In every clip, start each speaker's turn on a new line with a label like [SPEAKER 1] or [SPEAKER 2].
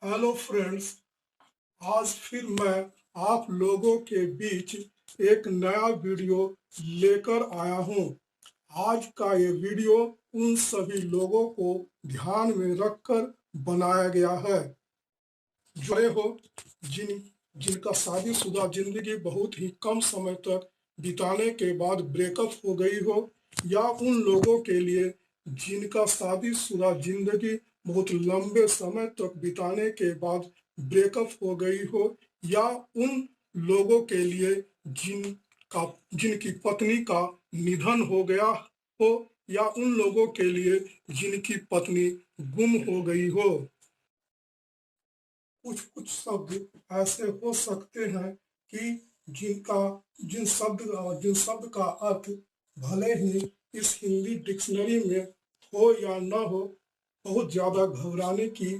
[SPEAKER 1] Hello friends. आज फिर मैं आप लोगों के बीच एक नया वीडियो लेकर आया हूं। आज का ये वीडियो उन सभी लोगों को ध्यान में रखकर बनाया गया है जो हो जिनका शादीशुदा जिंदगी बहुत ही कम समय तक बिताने के बाद ब्रेकअप हो गई हो, या उन लोगों के लिए जिनका शादीशुदा जिंदगी बहुत लंबे समय तक बिताने के बाद ब्रेकअप हो गई हो, या उन लोगों के लिए जिनकी पत्नी का निधन हो गया हो, या उन लोगों के लिए जिनकी पत्नी गुम हो गई हो। कुछ कुछ शब्द ऐसे हो सकते हैं कि जिन शब्द का अर्थ भले ही इस हिंदी डिक्शनरी में हो या न हो, बहुत ज्यादा घबराने की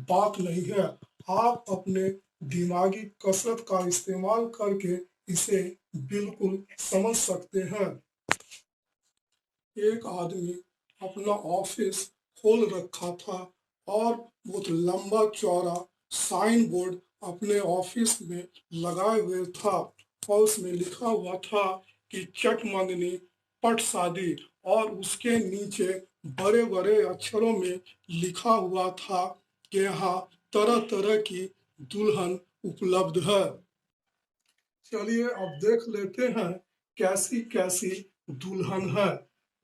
[SPEAKER 1] बात नहीं है। आप अपने दिमागी कसरत का इस्तेमाल करके इसे बिल्कुल समझ सकते हैं। एक आदमी अपना ऑफिस खोल रखा था और बहुत लंबा चौड़ा साइन बोर्ड अपने ऑफिस में लगाए हुए था, और उसमें लिखा हुआ था कि चट मंगनी पट शादी, और उसके नीचे बड़े बड़े अक्षरों में लिखा हुआ था कि यहाँ तरह तरह की दुल्हन उपलब्ध है। चलिए अब देख लेते हैं कैसी कैसी दुल्हन है।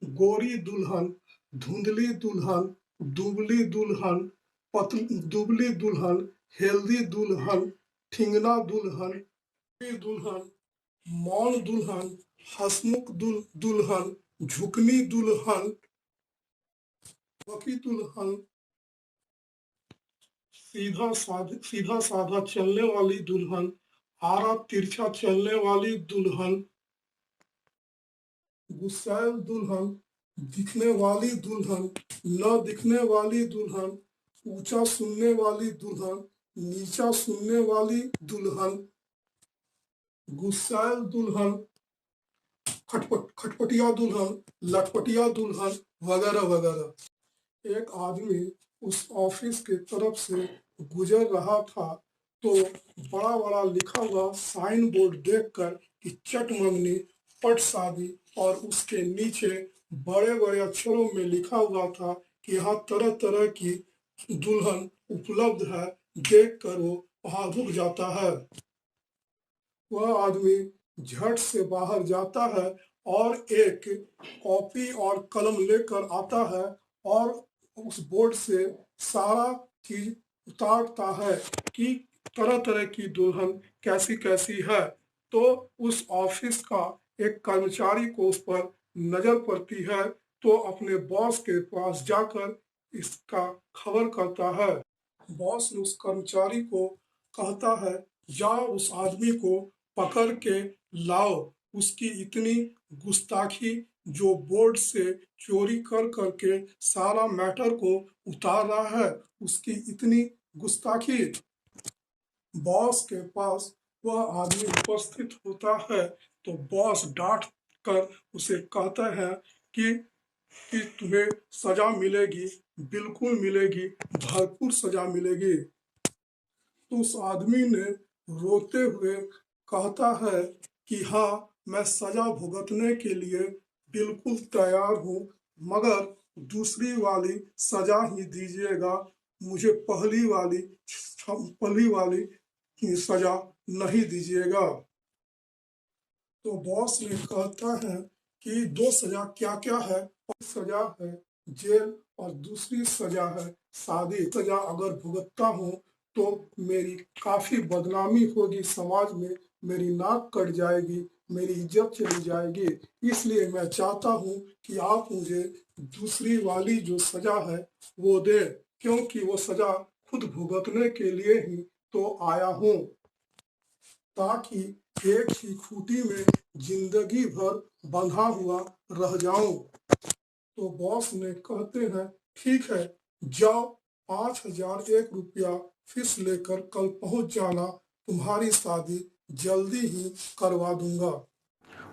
[SPEAKER 1] गोरी दुल्हन, धुंधली दुल्हन, दुबली दुल्हन, दुबली दुल्हन, हेल्दी दुल्हन, ठिंगना दुल्हन, दुल्हन, मौन दुल्हन, हसमुख दुल्हन, झुकनी दुल्हन, बकी दुल्हन, सीधा साधा चलने वाली दुल्हन, आरा तिरछा चलने वाली दुल्हन, गुस्सैल दुल्हन, दिखने वाली दुल्हन, न दिखने वाली दुल्हन, ऊंचा सुनने वाली दुल्हन, नीचा सुनने वाली दुल्हन, गुस्सैल दुल्हन, खटपटिया दुल्हन, लटपटिया दुल्हन, वगैरह वगैरह। एक आदमी उस ऑफिस के तरफ से गुजर रहा था, तो बड़ा बड़ा लिखा हुआ साइन बोर्ड देखकर कि चट मंगनी पट शादी, और उसके नीचे बड़े बड़े अक्षरों में लिखा हुआ था कि यहाँ तरह तरह की दुल्हन उपलब्ध है, देखकर वो वहां रुक जाता है। वह आदमी झट से बाहर जाता है और एक कॉपी और कलम लेकर आता है, और उस बोर्ड से सारा चीज उतारता है कि तरह तरह की दुल्हन कैसी कैसी है। तो उस ऑफिस का एक कर्मचारी को उस पर नजर पड़ती है, तो अपने बॉस के पास जाकर इसका खबर करता है। बॉस उस कर्मचारी को कहता है, जाओ उस आदमी को पकड़ के लाओ, उसकी इतनी गुस्ताखी, जो बोर्ड से चोरी कर करके सारा मैटर को उतार रहा है, उसकी इतनी गुस्ताखी। बॉस के पास वह आदमी उपस्थित होता है, तो बॉस डांट कर उसे कहता है कि तुम्हें सजा मिलेगी, बिल्कुल मिलेगी, भरपूर सजा मिलेगी। तो उस आदमी ने रोते हुए कहता है कि हाँ, मैं सजा भुगतने के लिए बिल्कुल तैयार हूँ, मगर दूसरी वाली सजा ही दीजिएगा, मुझे पहली वाली की सजा नहीं दीजिएगा। तो बॉस ने कहता है कि दो सजा क्या क्या है। सजा है जेल, और दूसरी सजा है शादी। सजा अगर भुगतता हूँ तो मेरी काफी बदनामी होगी समाज में, मेरी नाक कट जाएगी, मेरी इज्जत चली जाएगी। इसलिए मैं चाहता हूँ कि आप मुझे दूसरी वाली जो सजा है वो दे, क्योंकि वो सजा खुद भुगतने के लिए ही तो आया हूँ, ताकि एक ही खूंटी में जिंदगी भर बंधा हुआ रह जाऊं। तो बॉस ने कहते हैं, ठीक है, जाओ, 5,001 रुपया फीस लेकर कल पहुंच जाना, तुम्हारी शादी जल्दी ही करवा दूंगा।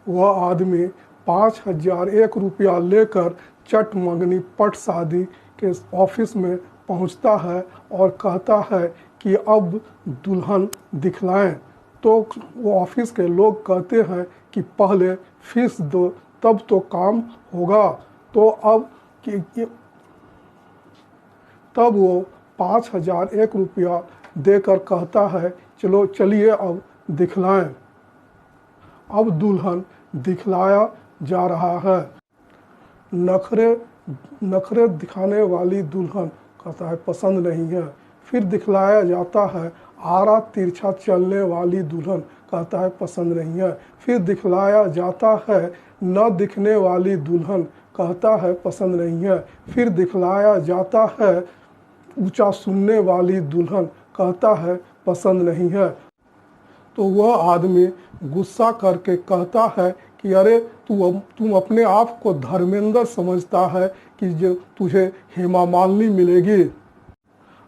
[SPEAKER 1] वह आदमी 5,001 रुपया लेकर चट मंगनी पट शादी के ऑफिस में पहुंचता है और कहता है कि अब दुल्हन दिखलाएं। तो वो ऑफिस के लोग कहते हैं कि पहले फीस दो तब तो काम होगा। तो अब तब वो 5,001 रुपया देकर कहता है चलो चलिए अब दिखलाएं। अब दुल्हन दिखलाया जा रहा है। नखरे दिखाने वाली दुल्हन कहता है पसंद नहीं है। फिर दिखलाया जाता है आरा तिरछा चलने वाली दुल्हन, कहता है पसंद नहीं है। फिर दिखलाया जाता है न दिखने वाली दुल्हन, कहता है पसंद नहीं है। फिर दिखलाया जाता है ऊंचा सुनने वाली दुल्हन, कहता है पसंद नहीं है। तो वह आदमी गुस्सा करके कहता है कि अरे तुम अपने आप को धर्मेंद्र समझता है कि जो तुझे हेमा मालिनी मिलेगी।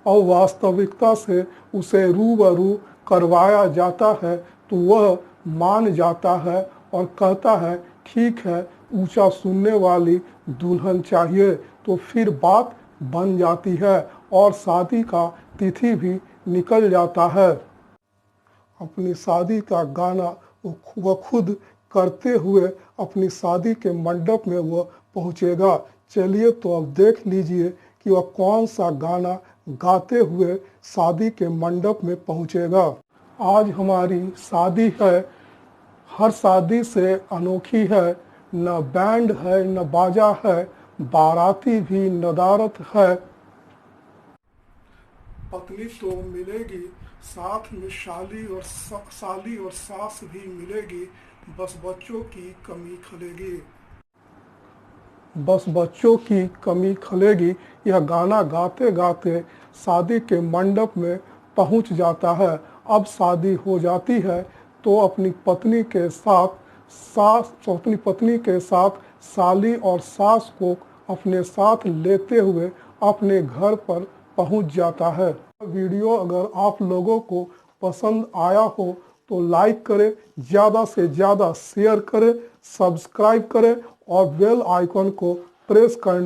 [SPEAKER 1] और वास्तविकता से उसे रूबरू करवाया जाता है तो वह मान जाता है और कहता है ठीक है, ऊंचा सुनने वाली दुल्हन चाहिए। तो फिर बात बन जाती है और शादी का तिथि भी निकल जाता है। अपनी शादी का गाना वह खुद करते हुए अपनी शादी के मंडप में वह पहुंचेगा। चलिए तो अब देख लीजिए कि वह कौन सा गाना गाते हुए शादी के मंडप में पहुंचेगा। आज हमारी शादी है, हर शादी से अनोखी है। न बैंड है न बाजा है, बाराती भी नदारत है। पत्नी तो मिलेगी, साथ में साली और सास भी मिलेगी, बस बच्चों की कमी खलेगी। बस बच्चों की कमी खलेगी। यह गाना गाते गाते शादी के मंडप में पहुंच जाता है। अब शादी हो जाती है तो अपनी पत्नी के साथ साली और सास को अपने साथ लेते हुए अपने घर पर पहुंच जाता है। वीडियो अगर आप लोगों को पसंद आया हो तो लाइक करें, ज़्यादा से ज़्यादा शेयर करें, सब्सक्राइब करें और बेल आइकन को प्रेस करना